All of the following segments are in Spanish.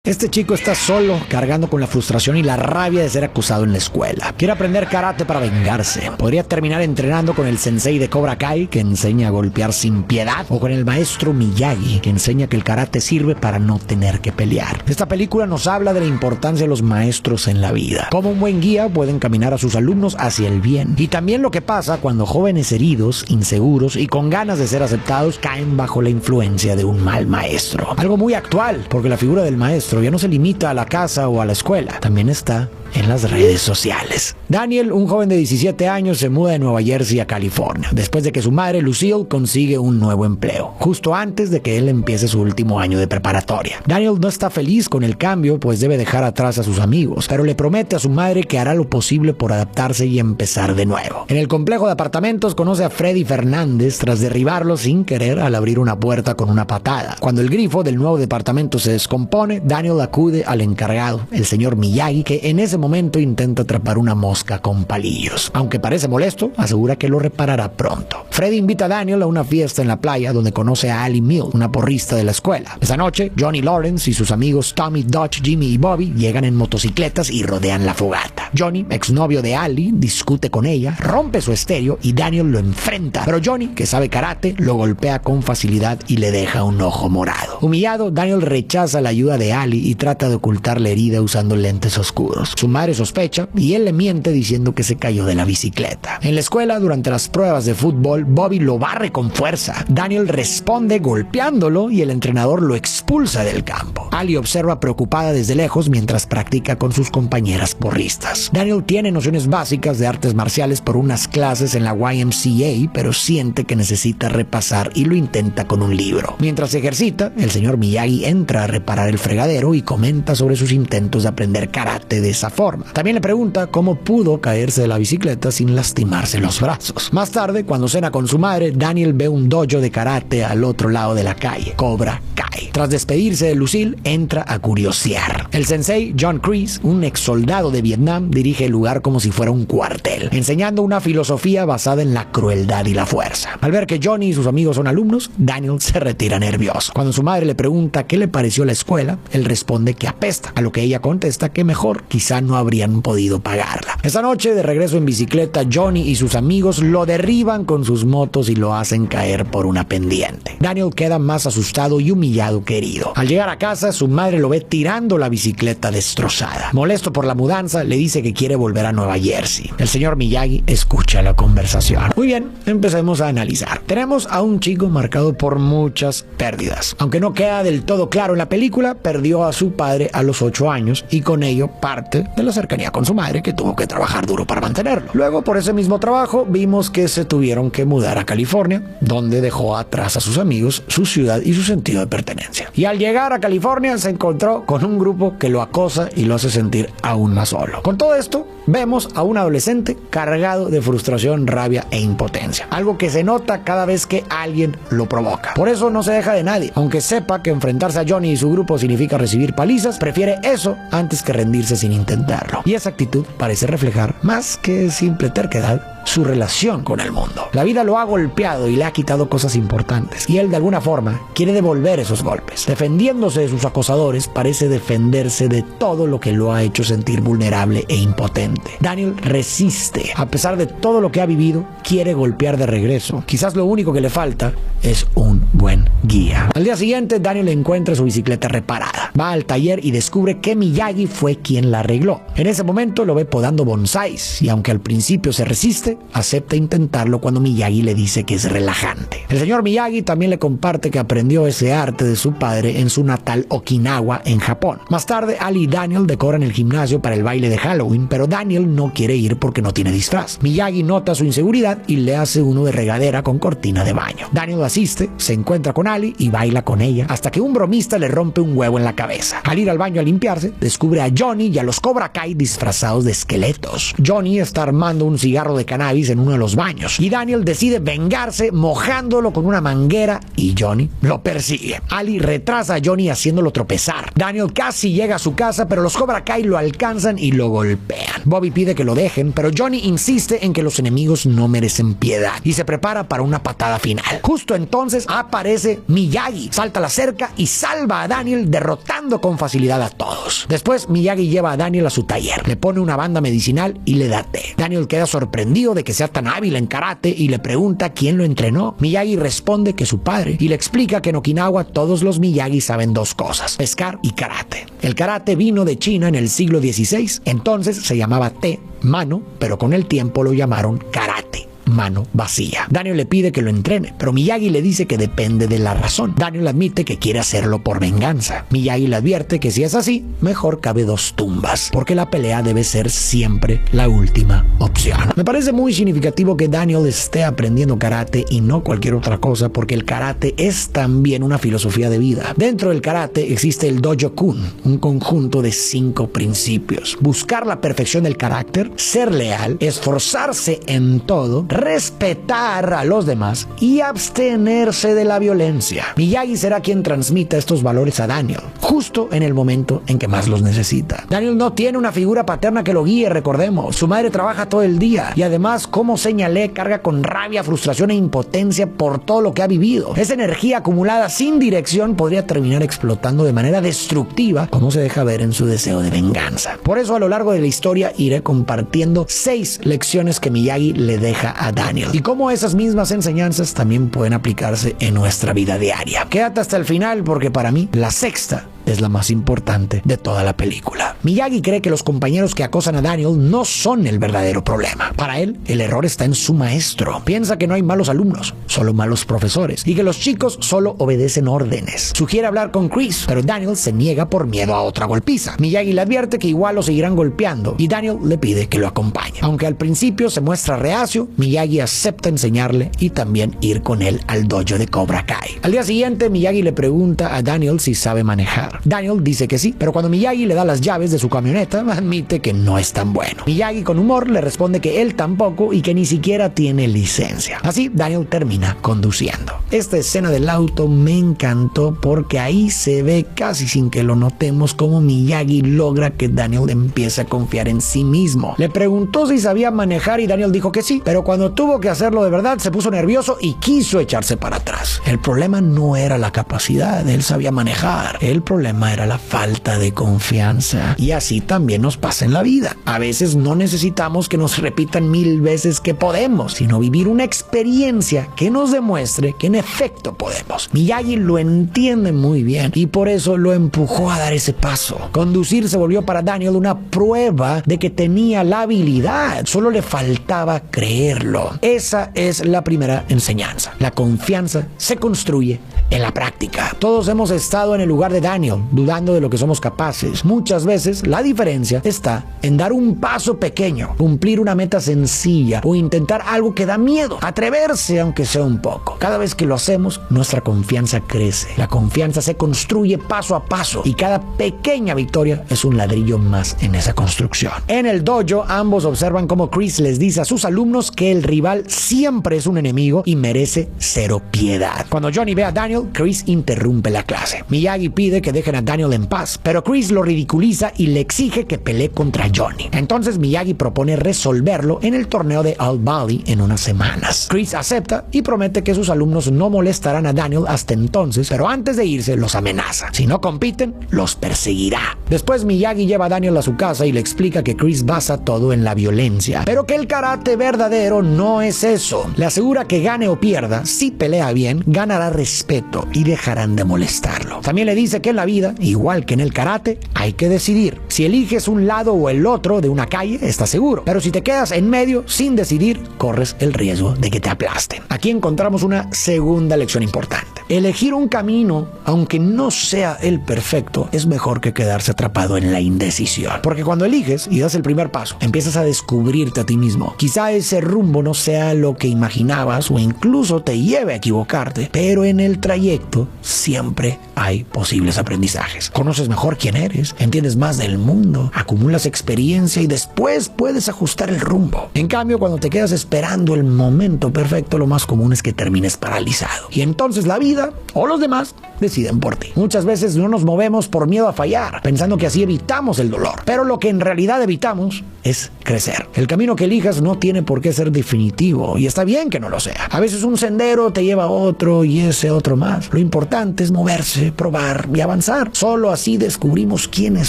Este chico está solo, cargando con la frustración y la rabia de ser acusado en la escuela. Quiere aprender karate para vengarse. Podría terminar entrenando con el sensei de Cobra Kai, que enseña a golpear sin piedad, o con el maestro Miyagi, que enseña que el karate sirve para no tener que pelear. Esta película nos habla de la importancia de los maestros en la vida. Cómo un buen guía puede encaminar a sus alumnos hacia el bien. Y también lo que pasa cuando jóvenes heridos, inseguros y con ganas de ser aceptados caen bajo la influencia de un mal maestro. Algo muy actual, porque la figura del maestro ya no se limita a la casa o a la escuela, también está en las redes sociales. Daniel, un joven de 17 años, se muda de Nueva Jersey a California, después de que su madre, Lucille, consigue un nuevo empleo, justo antes de que él empiece su último año de preparatoria. Daniel no está feliz con el cambio, pues debe dejar atrás a sus amigos, pero le promete a su madre que hará lo posible por adaptarse y empezar de nuevo. En el complejo de apartamentos conoce a Freddy Fernández tras derribarlo sin querer al abrir una puerta con una patada. Cuando el grifo del nuevo departamento se descompone, Daniel acude al encargado, el señor Miyagi, que en ese momento intenta atrapar una mosca con palillos. Aunque parece molesto, asegura que lo reparará pronto. Freddy invita a Daniel a una fiesta en la playa donde conoce a Ali Mill, una porrista de la escuela. Esa noche, Johnny Lawrence y sus amigos Tommy, Dutch, Jimmy y Bobby llegan en motocicletas y rodean la fogata. Johnny, exnovio de Ali, discute con ella, rompe su estéreo y Daniel lo enfrenta. Pero Johnny, que sabe karate, lo golpea con facilidad y le deja un ojo morado. Humillado, Daniel rechaza la ayuda de Ali y trata de ocultar la herida usando lentes oscuros. Su madre sospecha y él le miente diciendo que se cayó de la bicicleta. En la escuela, durante las pruebas de fútbol, Bobby lo barre con fuerza. Daniel responde golpeándolo y el entrenador lo expulsa del campo. Ali observa preocupada desde lejos mientras practica con sus compañeras porristas. Daniel tiene nociones básicas de artes marciales por unas clases en la YMCA, pero siente que necesita repasar y lo intenta con un libro. Mientras se ejercita, el señor Miyagi entra a reparar el fregadero y comenta sobre sus intentos de aprender karate de esa forma. También le pregunta cómo pudo caerse de la bicicleta sin lastimarse los brazos. Más tarde, cuando cena con su madre, Daniel ve un dojo de karate al otro lado de la calle, Cobra Kai. Tras despedirse de Lucille, entra a curiosear. El sensei John Kreese, un ex soldado de Vietnam, dirige el lugar como si fuera un cuartel, enseñando una filosofía basada en la crueldad y la fuerza. Al ver que Johnny y sus amigos son alumnos, Daniel se retira nervioso. Cuando su madre le pregunta qué le pareció la escuela, él responde que apesta, a lo que ella contesta que mejor quizá no habrían podido pagarla. Esa noche, de regreso en bicicleta, Johnny y sus amigos lo derriban con sus motos y lo hacen caer por una pendiente. Daniel queda más asustado y humillado que herido. Al llegar a casa, su madre lo ve tirando la bicicleta destrozada. Molesto por la mudanza, le dice que quiere volver a Nueva Jersey. El señor Miyagi escucha la conversación. Muy bien, empecemos a analizar. Tenemos a un chico marcado por muchas pérdidas. Aunque no queda del todo claro en la película, perdió a su padre a los 8 años y con ello parte de la cercanía con su madre, que tuvo que trabajar duro para mantenerlo. Luego, por ese mismo trabajo, vimos que se tuvieron que mudar a California, donde dejó atrás a sus amigos, su ciudad y su sentido de pertenencia. Y al llegar a California se encontró con un grupo que lo acosa y lo hace sentir aún más solo. Con todo esto, vemos a un adolescente cargado de frustración, rabia e impotencia. Algo que se nota cada vez que alguien lo provoca. Por eso no se deja de nadie. Aunque sepa que enfrentarse a Johnny y su grupo significa recibir palizas, prefiere eso antes que rendirse sin intentarlo. Y esa actitud parece reflejar, más que simple terquedad, su relación con el mundo. La vida lo ha golpeado y le ha quitado cosas importantes, y él de alguna forma quiere devolver esos golpes. Defendiéndose de sus acosadores, parece defenderse de todo lo que lo ha hecho sentir vulnerable e impotente. Daniel resiste. A pesar de todo lo que ha vivido, quiere golpear de regreso. Quizás lo único que le falta es un buen guía. Al día siguiente, Daniel encuentra su bicicleta reparada. Va al taller y descubre que Miyagi fue quien la arregló. En ese momento lo ve podando bonsáis, y aunque al principio se resiste, acepta intentarlo cuando Miyagi le dice que es relajante. El señor Miyagi también le comparte que aprendió ese arte de su padre en su natal Okinawa, en Japón. Más tarde, Ali y Daniel decoran el gimnasio para el baile de Halloween, pero Daniel no quiere ir porque no tiene disfraz. Miyagi nota su inseguridad y le hace uno de regadera con cortina de baño. Daniel asiste, se encuentra con Ali y baila con ella, hasta que un bromista le rompe un huevo en la cabeza. Al ir al baño a limpiarse, descubre a Johnny y a los Cobra Kai disfrazados de esqueletos. Johnny está armando un cigarro de cannabis cannabis en uno de los baños. Y Daniel decide vengarse mojándolo con una manguera y Johnny lo persigue. Ali retrasa a Johnny haciéndolo tropezar. Daniel casi llega a su casa, pero los Cobra Kai lo alcanzan y lo golpean. Bobby pide que lo dejen, pero Johnny insiste en que los enemigos no merecen piedad y se prepara para una patada final. Justo entonces aparece Miyagi, salta la cerca y salva a Daniel, derrotando con facilidad a todos. Después Miyagi lleva a Daniel a su taller, le pone una banda medicinal y le da té. Daniel queda sorprendido de que sea tan hábil en karate y le pregunta quién lo entrenó. Miyagi responde que su padre y le explica que en Okinawa todos los Miyagi saben dos cosas: pescar y karate. El karate vino de China en el siglo XVI, entonces se llamaba té, mano, pero con el tiempo lo llamaron karate, mano vacía. Daniel le pide que lo entrene, pero Miyagi le dice que depende de la razón. Daniel admite que quiere hacerlo por venganza. Miyagi le advierte que si es así, mejor cabe dos tumbas, porque la pelea debe ser siempre la última opción. Me parece muy significativo que Daniel esté aprendiendo karate y no cualquier otra cosa, porque el karate es también una filosofía de vida. Dentro del karate existe el Dojo-kun, un conjunto de 5 principios: buscar la perfección del carácter, ser leal, esforzarse en todo, respetar a los demás y abstenerse de la violencia. Miyagi será quien transmita estos valores a Daniel, justo en el momento en que más los necesita. Daniel no tiene una figura paterna que lo guíe, recordemos. Su madre trabaja todo el día y además, como señalé, carga con rabia, frustración e impotencia por todo lo que ha vivido. Esa energía acumulada sin dirección podría terminar explotando de manera destructiva, como se deja ver en su deseo de venganza. Por eso, a lo largo de la historia iré compartiendo 6 lecciones que Miyagi le deja a Daniel y cómo esas mismas enseñanzas también pueden aplicarse en nuestra vida diaria. Quédate hasta el final, porque para mí la sexta es la más importante de toda la película. Miyagi cree que los compañeros que acosan a Daniel no son el verdadero problema. Para él, el error está en su maestro. Piensa que no hay malos alumnos, solo malos profesores, y que los chicos solo obedecen órdenes. Sugiere hablar con Chris, pero Daniel se niega por miedo a otra golpiza. Miyagi le advierte que igual lo seguirán golpeando y Daniel le pide que lo acompañe. Aunque al principio se muestra reacio, Miyagi acepta enseñarle y también ir con él al dojo de Cobra Kai. Al día siguiente, Miyagi le pregunta a Daniel si sabe manejar. Daniel dice que sí, pero cuando Miyagi le da las llaves de su camioneta, admite que no es tan bueno. Miyagi con humor le responde que él tampoco y que ni siquiera tiene licencia. Así, Daniel termina conduciendo. Esta escena del auto me encantó porque ahí se ve casi sin que lo notemos cómo Miyagi logra que Daniel empiece a confiar en sí mismo. Le preguntó si sabía manejar y Daniel dijo que sí, pero cuando tuvo que hacerlo de verdad se puso nervioso y quiso echarse para atrás. El problema no era la capacidad, él sabía manejar. El problema era la falta de confianza. Y así también nos pasa en la vida. A veces no necesitamos que nos repitan 1000 veces que podemos, sino vivir una experiencia que nos demuestre que en efecto podemos. Miyagi lo entiende muy bien y por eso lo empujó a dar ese paso. Conducir se volvió para Daniel una prueba de que tenía la habilidad, solo le faltaba creerlo. Esa es la primera enseñanza. La confianza se construye en la práctica. Todos hemos estado en el lugar de Daniel, dudando de lo que somos capaces. Muchas veces la diferencia está en dar un paso pequeño, cumplir una meta sencilla o intentar algo que da miedo, atreverse aunque sea un poco. Cada vez que lo hacemos, nuestra confianza crece. La confianza se construye paso a paso y cada pequeña victoria es un ladrillo más en esa construcción. En el dojo, ambos observan cómo Chris les dice a sus alumnos que el rival siempre es un enemigo y merece cero piedad. Cuando Johnny ve a Daniel, Chris interrumpe la clase. Miyagi pide que dejen a Daniel en paz, pero Chris lo ridiculiza y le exige que pelee contra Johnny. Entonces Miyagi propone resolverlo en el torneo de All Valley en unas semanas. Chris acepta y promete que sus alumnos no molestarán a Daniel hasta entonces, pero antes de irse los amenaza. Si no compiten, los perseguirá. Después Miyagi lleva a Daniel a su casa y le explica que Chris basa todo en la violencia, pero que el karate verdadero no es eso. Le asegura que gane o pierda, si pelea bien, ganará respeto y dejarán de molestarlo. También le dice que en la vida, igual que en el karate, hay que decidir. Si eliges un lado o el otro de una calle, estás seguro. Pero si te quedas en medio sin decidir, corres el riesgo de que te aplasten. Aquí encontramos una segunda lección importante. Elegir un camino, aunque no sea el perfecto, es mejor que quedarse atrapado en la indecisión. Porque cuando eliges y das el primer paso, empiezas a descubrirte a ti mismo. Quizá ese rumbo no sea lo que imaginabas o incluso te lleve a equivocarte, pero en el trayecto trayecto siempre hay posibles aprendizajes. Conoces mejor quién eres, entiendes más del mundo, acumulas experiencia y después puedes ajustar el rumbo. En cambio, cuando te quedas esperando el momento perfecto, lo más común es que termines paralizado. Y entonces la vida o los demás deciden por ti. Muchas veces no nos movemos por miedo a fallar, pensando que así evitamos el dolor. Pero lo que en realidad evitamos es crecer. El camino que elijas no tiene por qué ser definitivo y está bien que no lo sea. A veces un sendero te lleva a otro y ese otro más. Lo importante es moverse, probar y avanzar. Solo así descubrimos quiénes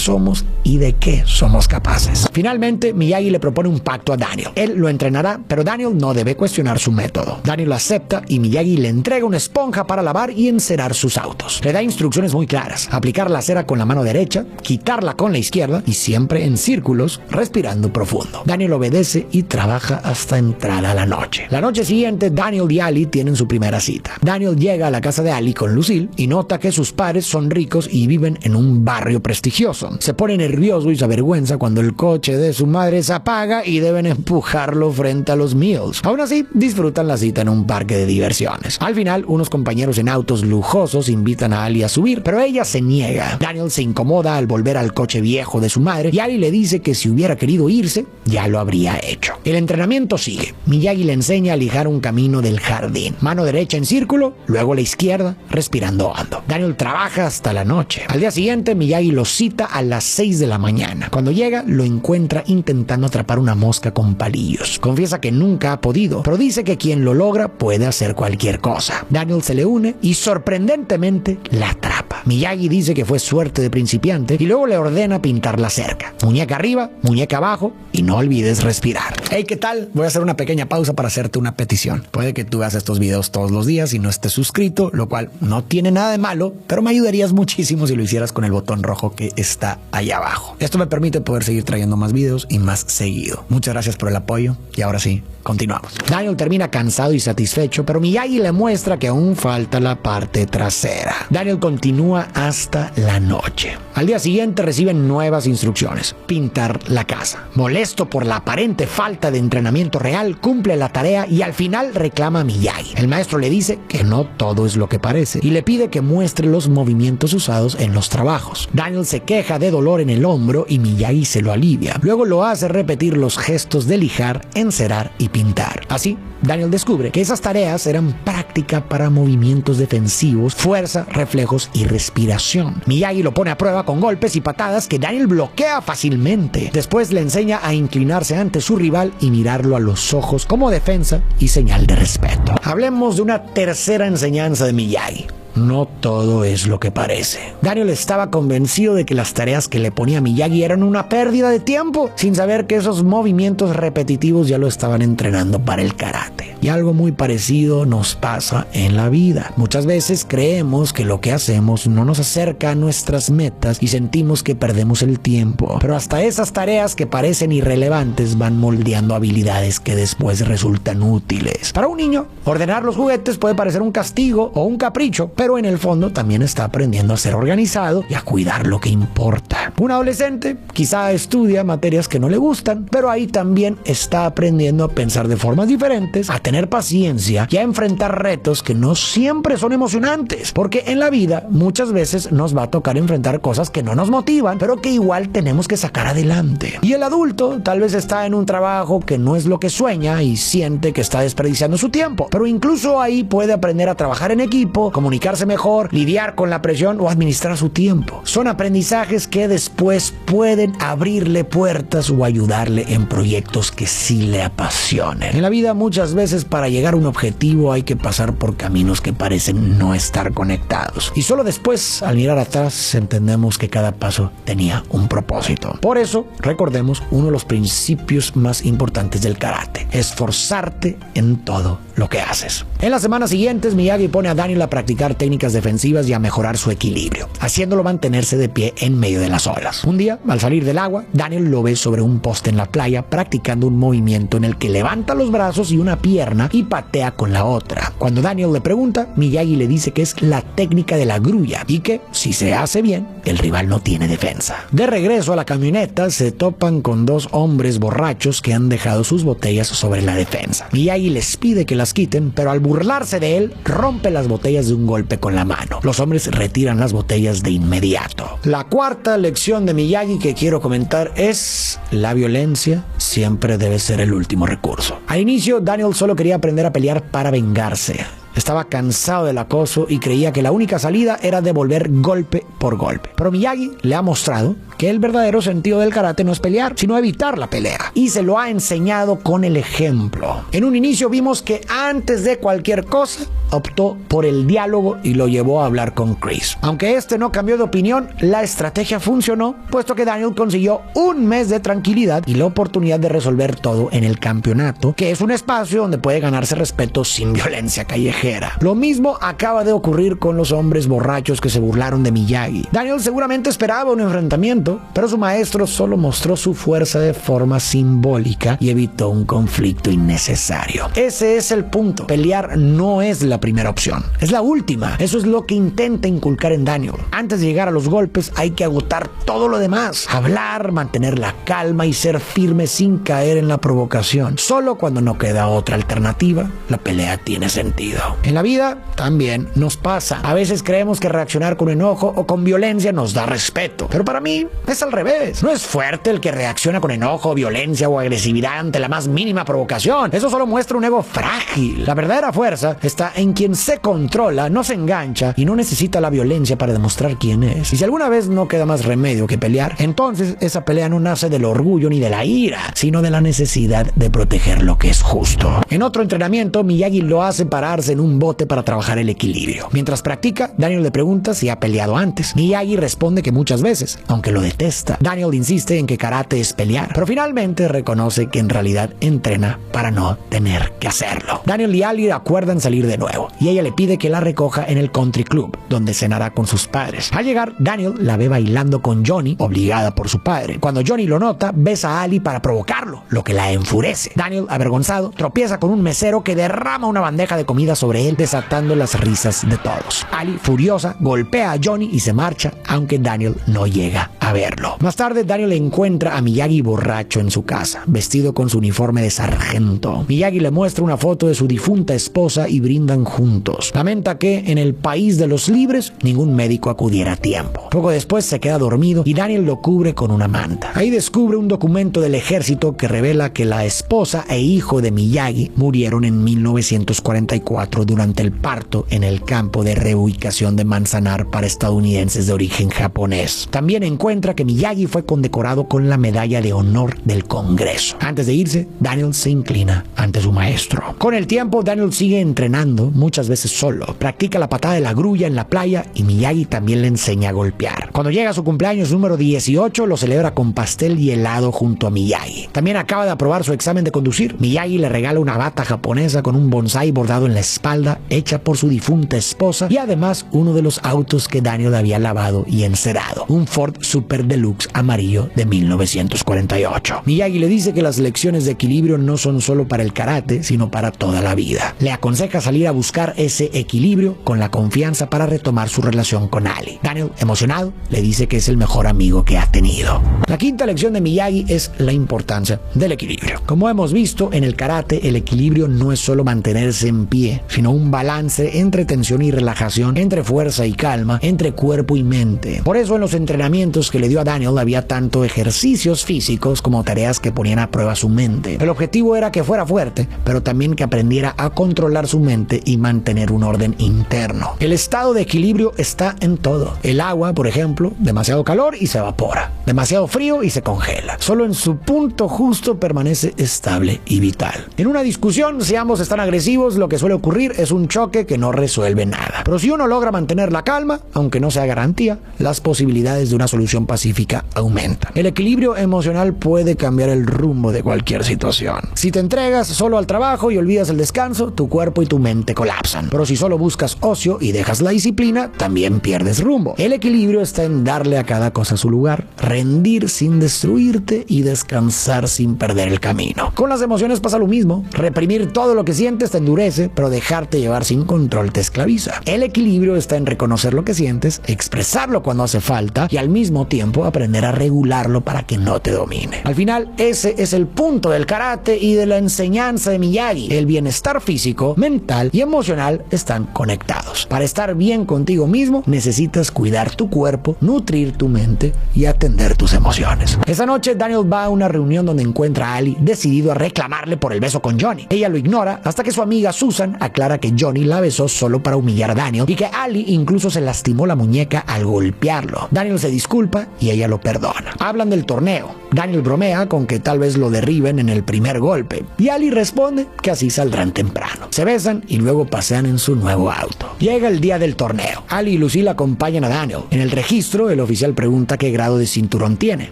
somos y de qué somos capaces. Finalmente, Miyagi le propone un pacto a Daniel. Él lo entrenará, pero Daniel no debe cuestionar su método. Daniel acepta y Miyagi le entrega una esponja para lavar y encerar sus autos. Le da instrucciones muy claras: aplicar la cera con la mano derecha, quitarla con la izquierda y siempre en círculos, respirando profundo. Daniel obedece y trabaja hasta entrada la noche. La noche siguiente, Daniel y Ali tienen su primera cita. Daniel llega a la casa de Ali con Lucille y nota que sus padres son ricos y viven en un barrio prestigioso. Se pone nervioso y se avergüenza cuando el coche de su madre se apaga y deben empujarlo frente a los Mills. Aún así, disfrutan la cita en un parque de diversiones. Al final, unos compañeros en autos lujosos invitan a Ali a subir, pero ella se niega. Daniel se incomoda al volver al coche viejo de su madre y Ali le dice que si hubiera querido irse, ya lo habría hecho. El entrenamiento sigue. Miyagi le enseña a lijar un camino del jardín. Mano derecha en círculo, luego la izquierda, respirando hondo. Daniel trabaja hasta la noche. Al día siguiente, Miyagi lo cita a las 6 de la mañana. Cuando llega, lo encuentra intentando atrapar una mosca con palillos. Confiesa que nunca ha podido, pero dice que quien lo logra puede hacer cualquier cosa. Daniel se le une y sorprendentemente la atrapa. Miyagi dice que fue suerte de principiante y luego le ordena pintar la cerca. Muñeca arriba, muñeca abajo y no olvides respirar. Hey, ¿qué tal? Voy a hacer una pequeña pausa para hacerte una petición. Puede que tú veas estos videos todos los días y no estés suscrito, lo cual no tiene nada de malo, pero me ayudarías muchísimo si lo hicieras con el botón rojo que está ahí abajo. Esto me permite poder seguir trayendo más videos y más seguido. Muchas gracias por el apoyo y ahora sí, continuamos. Daniel termina cansado y satisfecho, pero Miyagi le muestra que aún falta la parte trasera. Daniel continúa hasta la noche. Al día siguiente reciben nuevas instrucciones: pintar la casa. Molesto por la aparente falta de entrenamiento real, cumple la tarea y al final reclama a Miyagi. El maestro le dice que no todo es lo que parece y le pide que muestre los movimientos usados en los trabajos. Daniel se queja de dolor en el hombro y Miyagi se lo alivia. Luego lo hace repetir los gestos de lijar, encerar y pintar. Así, Daniel descubre que esas tareas eran práctica para movimientos defensivos, fuerza, reflejos y respiración. Miyagi lo pone a prueba con golpes y patadas que Daniel bloquea fácilmente. Después le enseña a inclinarse ante su rival y mirarlo a los ojos como defensa y señal de respeto. Hablemos de una tercera enseñanza de Miyagi: no todo es lo que parece. Daniel estaba convencido de que las tareas que le ponía Miyagi eran una pérdida de tiempo, sin saber que esos movimientos repetitivos ya lo estaban entrenando para el karate. Y algo muy parecido nos pasa en la vida. Muchas veces creemos que lo que hacemos no nos acerca a nuestras metas y sentimos que perdemos el tiempo. Pero hasta esas tareas que parecen irrelevantes van moldeando habilidades que después resultan útiles. Para un niño, ordenar los juguetes puede parecer un castigo o un capricho, pero en el fondo también está aprendiendo a ser organizado y a cuidar lo que importa. Un adolescente quizá estudia materias que no le gustan, pero ahí también está aprendiendo a pensar de formas diferentes, a tener paciencia y a enfrentar retos que no siempre son emocionantes, porque en la vida muchas veces nos va a tocar enfrentar cosas que no nos motivan, pero que igual tenemos que sacar adelante. Y el adulto tal vez está en un trabajo que no es lo que sueña y siente que está desperdiciando su tiempo, pero incluso ahí puede aprender a trabajar en equipo, comunicarse mejor, lidiar con la presión o administrar su tiempo. Son aprendizajes que después pueden abrirle puertas o ayudarle en proyectos que sí le apasionen. En la vida muchas veces para llegar a un objetivo hay que pasar por caminos que parecen no estar conectados. Y solo después, al mirar atrás, entendemos que cada paso tenía un propósito. Por eso, recordemos uno de los principios más importantes del karate: esforzarte en todo lo que haces. En las semanas siguientes, Miyagi pone a Daniel a practicar técnicas defensivas y a mejorar su equilibrio, haciéndolo mantenerse de pie en medio de las olas. Un día, al salir del agua, Daniel lo ve sobre un poste en la playa practicando un movimiento en el que levanta los brazos y una pierna y patea con la otra. Cuando Daniel le pregunta, Miyagi le dice que es la técnica de la grulla y que, si se hace bien, el rival no tiene defensa. De regreso a la camioneta, se topan con dos hombres borrachos que han dejado sus botellas sobre la defensa. Miyagi les pide que las las quiten, pero al burlarse de él, rompe las botellas de un golpe con la mano. Los hombres retiran las botellas de inmediato. La cuarta lección de Miyagi que quiero comentar es: la violencia siempre debe ser el último recurso. Al inicio, Daniel solo quería aprender a pelear para vengarse. Estaba cansado del acoso y creía que la única salida era devolver golpe por golpe. Pero Miyagi le ha mostrado que el verdadero sentido del karate no es pelear, sino evitar la pelea. Y se lo ha enseñado con el ejemplo. En un inicio vimos que antes de cualquier cosa, optó por el diálogo y lo llevó a hablar con Chris. Aunque este no cambió de opinión, la estrategia funcionó, puesto que Daniel consiguió un mes de tranquilidad y la oportunidad de resolver todo en el campeonato, que es un espacio donde puede ganarse respeto sin violencia callejera. Lo mismo acaba de ocurrir con los hombres borrachos que se burlaron de Miyagi. Daniel seguramente esperaba un enfrentamiento, pero su maestro solo mostró su fuerza de forma simbólica y evitó un conflicto innecesario. Ese es el punto. Pelear no es la primera opción, es la última. Eso es lo que intenta inculcar en Daniel. Antes de llegar a los golpes hay que agotar todo lo demás. Hablar, mantener la calma y ser firme sin caer en la provocación. Solo cuando no queda otra alternativa, la pelea tiene sentido. En la vida también nos pasa. A veces creemos que reaccionar con enojo o con violencia nos da respeto. Pero para mí es al revés. No es fuerte el que reacciona con enojo, violencia o agresividad ante la más mínima provocación. Eso solo muestra un ego frágil. La verdadera fuerza está en quien se controla, no se engancha y no necesita la violencia para demostrar quién es. Y si alguna vez no queda más remedio que pelear, entonces esa pelea no nace del orgullo ni de la ira, sino de la necesidad de proteger lo que es justo. En otro entrenamiento, Miyagi lo hace pararse en un bote para trabajar el equilibrio. Mientras practica, Daniel le pregunta si ha peleado antes. Miyagi responde que muchas veces, aunque lo detesta. Daniel insiste en que karate es pelear, pero finalmente reconoce que en realidad entrena para no tener que hacerlo. Daniel y Ali acuerdan salir de nuevo, y ella le pide que la recoja en el country club, donde cenará con sus padres. Al llegar, Daniel la ve bailando con Johnny, obligada por su padre. Cuando Johnny lo nota, besa a Ali para provocarlo, lo que la enfurece. Daniel, avergonzado, tropieza con un mesero que derrama una bandeja de comida sobre él, desatando las risas de todos. Ali, furiosa, golpea a Johnny y se marcha, aunque Daniel no llega a verlo. Más tarde, Daniel encuentra a Miyagi borracho en su casa, vestido con su uniforme de sargento. Miyagi le muestra una foto de su difunta esposa y brindan juntos. Lamenta que en el país de los libres ningún médico acudiera a tiempo. Poco después se queda dormido y Daniel lo cubre con una manta. Ahí descubre un documento del ejército que revela que la esposa e hijo de Miyagi murieron en 1944 durante el parto en el campo de reubicación de Manzanar para estadounidenses de origen japonés. También encuentra que Miyagi fue condecorado con la medalla de honor del Congreso. Antes de irse, Daniel se inclina ante su maestro. Con el tiempo, Daniel sigue entrenando, muchas veces solo. Practica la patada de la grulla en la playa y Miyagi también le enseña a golpear. Cuando llega a su cumpleaños número 18, lo celebra con pastel y helado junto a Miyagi. También acaba de aprobar su examen de conducir. Miyagi le regala una bata japonesa con un bonsái bordado en la espalda, hecha por su difunta esposa, y además uno de los autos que Daniel había lavado y encerado, un Ford Super Deluxe amarillo de 1948. Miyagi le dice que las lecciones de equilibrio no son solo para el karate, sino para toda la vida. Le aconseja salir a buscar ese equilibrio con la confianza para retomar su relación con Ali. Daniel, emocionado, le dice que es el mejor amigo que ha tenido. La quinta lección de Miyagi es la importancia del equilibrio. Como hemos visto en el karate, el equilibrio no es solo mantenerse en pie, sino un balance entre tensión y relajación, entre fuerza y calma, entre cuerpo y mente. Por eso en los entrenamientos que le dio a Daniel había tanto ejercicios físicos como tareas que ponían a prueba su mente. El objetivo era que fuera fuerte, pero también que aprendiera a controlar su mente y mantener un orden interno. El estado de equilibrio está en todo. El agua, por ejemplo, demasiado calor y se evapora, demasiado frío y se congela. Solo en su punto justo permanece estable y vital. En una discusión, si ambos están agresivos, lo que suele ocurrir es un choque que no resuelve nada. Pero si uno logra mantener la calma, aunque no sea garantía, las posibilidades de una solución pacífica aumentan. El equilibrio emocional puede cambiar el rumbo de cualquier situación. Si te entregas solo al trabajo y olvidas el descanso, tu cuerpo y tu mente colapsan. Pero si solo buscas ocio y dejas la disciplina, también pierdes rumbo. El equilibrio está en darle a cada cosa su lugar, rendir sin destruirte y descansar sin perder el camino. Con las emociones pasa lo mismo. Reprimir todo lo que sientes te endurece, pero dejar dejarte llevar sin control te esclaviza. El equilibrio está en reconocer lo que sientes, expresarlo cuando hace falta y al mismo tiempo aprender a regularlo para que no te domine. Al final, ese es el punto del karate y de la enseñanza de Miyagi. El bienestar físico, mental y emocional están conectados. Para estar bien contigo mismo, necesitas cuidar tu cuerpo, nutrir tu mente y atender tus emociones. Esa noche, Daniel va a una reunión donde encuentra a Ali decidido a reclamarle por el beso con Johnny. Ella lo ignora hasta que su amiga Susan aclara que Johnny la besó solo para humillar a Daniel y que Ali incluso se lastimó la muñeca al golpearlo. Daniel se disculpa y ella lo perdona. Hablan del torneo. Daniel bromea con que tal vez lo derriben en el primer golpe y Ali responde que así saldrán temprano. Se besan y luego pasean en su nuevo auto. Llega el día del torneo. Ali y Lucille acompañan a Daniel. En el registro, el oficial pregunta qué grado de cinturón tiene.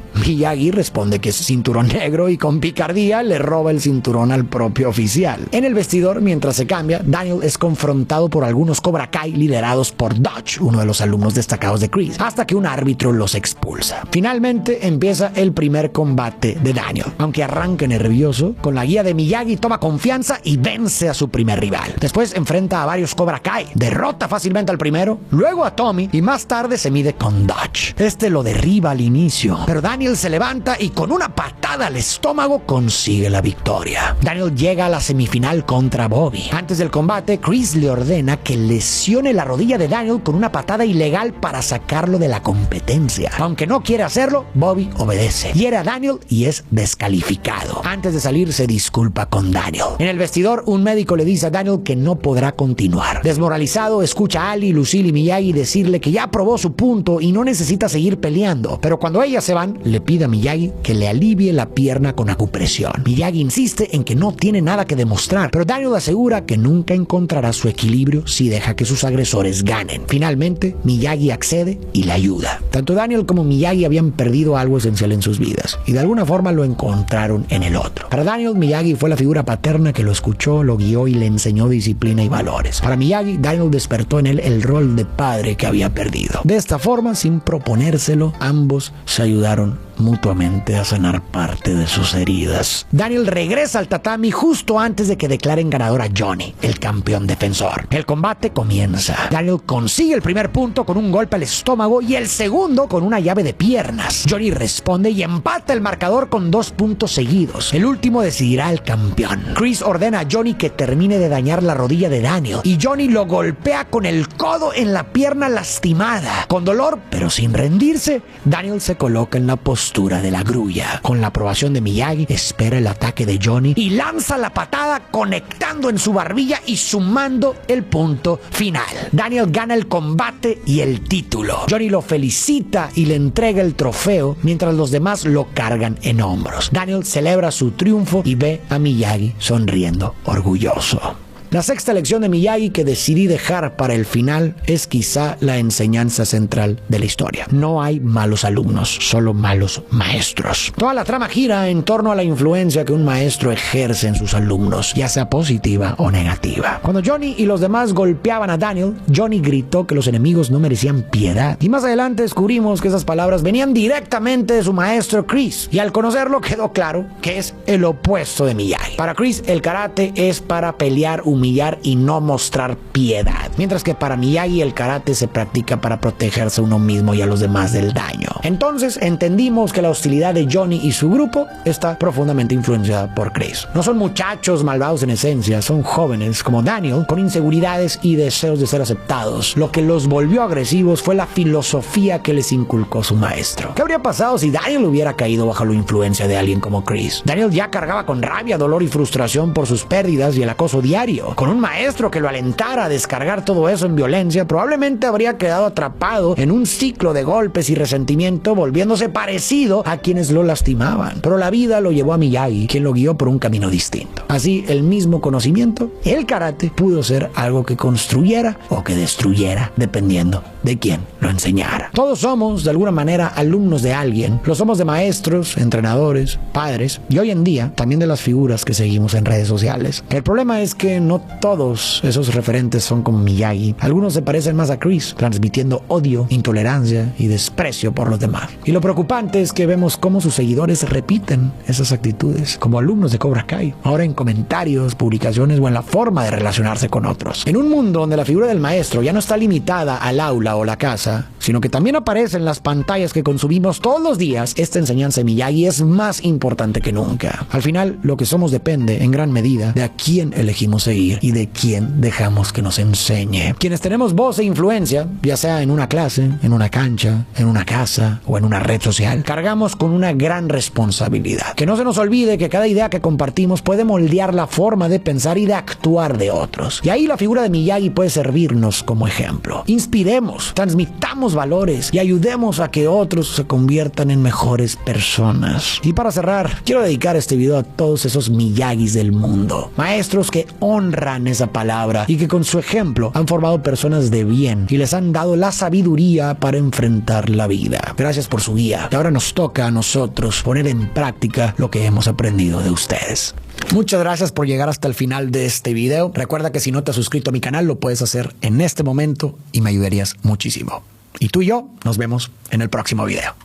Miyagi responde que es cinturón negro y con picardía le roba el cinturón al propio oficial. En el vestidor, mientras se cambia, Daniel es confrontado por algunos Cobra Kai liderados por Dutch, uno de los alumnos destacados de Chris, hasta que un árbitro los expulsa. Finalmente empieza el primer combate de Daniel. Aunque arranque nervioso, con la guía de Miyagi toma confianza y vence a su primer rival. Después enfrenta a varios Cobra Kai, derrota fácilmente al primero, luego a Tommy y más tarde se mide con Dutch. Este lo derriba al inicio, pero Daniel se levanta y con una patada al estómago consigue la victoria. Daniel llega a la semifinal contra Bobby. Antes del combate, Chris le ordena que lesione la rodilla de Daniel con una patada ilegal para sacarlo de la competencia. Aunque no quiere hacerlo, Bobby obedece. Hiere a Daniel y es descalificado. Antes de salir, se disculpa con Daniel. En el vestidor, un médico le dice a Daniel que no podrá continuar. Desmoralizado, escucha a Ali, Lucille y Miyagi decirle que ya probó su punto y no necesita seguir peleando. Pero cuando ellas se van, le pide a Miyagi que le alivie la pierna con acupresión. Miyagi insiste en que no tiene nada que demostrar, pero Daniel asegura que nunca encontrará su equilibrio si deja que sus agresores ganen. Finalmente, Miyagi accede y le ayuda. Tanto Daniel como Miyagi habían perdido algo esencial en sus vidas y de alguna forma lo encontraron en el otro. Para Daniel, Miyagi fue la figura paterna que lo escuchó, lo guió y le enseñó disciplina y valores. Para Miyagi, Daniel despertó en él el rol de padre que había perdido. De esta forma, sin proponérselo, ambos se ayudaron mutuamente a sanar parte de sus heridas. Daniel regresa al tatami justo antes de que declaren ganador a Johnny, el campeón defensor. El combate comienza. Daniel consigue el primer punto con un golpe al estómago y el segundo con una llave de piernas. Johnny responde y empata el marcador con 2 puntos seguidos. El último decidirá al campeón. Chris ordena a Johnny que termine de dañar la rodilla de Daniel y Johnny lo golpea con el codo en la pierna lastimada. Con dolor, pero sin rendirse, Daniel se coloca en la postura de la grulla. Con la aprobación de Miyagi, espera el ataque de Johnny y lanza la patada conectando en su barbilla y sumando el punto final. Daniel gana el combate y el título. Johnny lo felicita y le entrega el trofeo mientras los demás lo cargan en hombros. Daniel celebra su triunfo y ve a Miyagi sonriendo orgulloso. La sexta lección de Miyagi que decidí dejar para el final es quizá la enseñanza central de la historia. No hay malos alumnos, solo malos maestros. Toda la trama gira en torno a la influencia que un maestro ejerce en sus alumnos, ya sea positiva o negativa. Cuando Johnny y los demás golpeaban a Daniel, Johnny gritó que los enemigos no merecían piedad. Y más adelante descubrimos que esas palabras venían directamente de su maestro Chris. Y al conocerlo quedó claro que es el opuesto de Miyagi. Para Chris, el karate es para pelear, humillar y no mostrar piedad. Mientras que para Miyagi el karate se practica para protegerse a uno mismo y a los demás del daño. Entonces entendimos que la hostilidad de Johnny y su grupo está profundamente influenciada por Chris. No son muchachos malvados en esencia, son jóvenes como Daniel con inseguridades y deseos de ser aceptados. Lo que los volvió agresivos fue la filosofía que les inculcó su maestro. ¿Qué habría pasado si Daniel hubiera caído bajo la influencia de alguien como Chris? Daniel ya cargaba con rabia, dolor y frustración por sus pérdidas y el acoso diario. Con un maestro que lo alentara a descargar todo eso en violencia, probablemente habría quedado atrapado en un ciclo de golpes y resentimiento, volviéndose parecido a quienes lo lastimaban. Pero la vida lo llevó a Miyagi, quien lo guió por un camino distinto. Así, el mismo conocimiento, el karate, pudo ser algo que construyera o que destruyera, dependiendo de quién lo enseñara. Todos somos, de alguna manera, alumnos de alguien. Lo somos de maestros, entrenadores, padres y hoy en día también de las figuras que seguimos en redes sociales. El problema es que no todos esos referentes son como Miyagi. Algunos se parecen más a Chris, transmitiendo odio, intolerancia y desprecio por los demás. Y lo preocupante es que vemos cómo sus seguidores repiten esas actitudes, como alumnos de Cobra Kai, ahora en comentarios, publicaciones o en la forma de relacionarse con otros. En un mundo donde la figura del maestro ya no está limitada al aula o la casa, sino que también aparece en las pantallas que consumimos todos los días, esta enseñanza de Miyagi es más importante que nunca. Al final, lo que somos depende en gran medida de a quién elegimos seguir y de quién dejamos que nos enseñe. Quienes tenemos voz e influencia, ya sea en una clase, en una cancha, en una casa o en una red social, cargamos con una gran responsabilidad. Que no se nos olvide que cada idea que compartimos puede moldear la forma de pensar y de actuar de otros. Y ahí la figura de Miyagi puede servirnos como ejemplo. Inspiremos, transmitamos valores y ayudemos a que otros se conviertan en mejores personas. Y para cerrar, quiero dedicar este video a todos esos Miyagis del mundo. Maestros que honran esa palabra y que con su ejemplo han formado personas de bien y les han dado la sabiduría para enfrentar la vida. Gracias por su guía. Y ahora nos toca a nosotros poner en práctica lo que hemos aprendido de ustedes. Muchas gracias por llegar hasta el final de este video. Recuerda que si no te has suscrito a mi canal, lo puedes hacer en este momento y me ayudarías muchísimo. Y tú y yo nos vemos en el próximo video.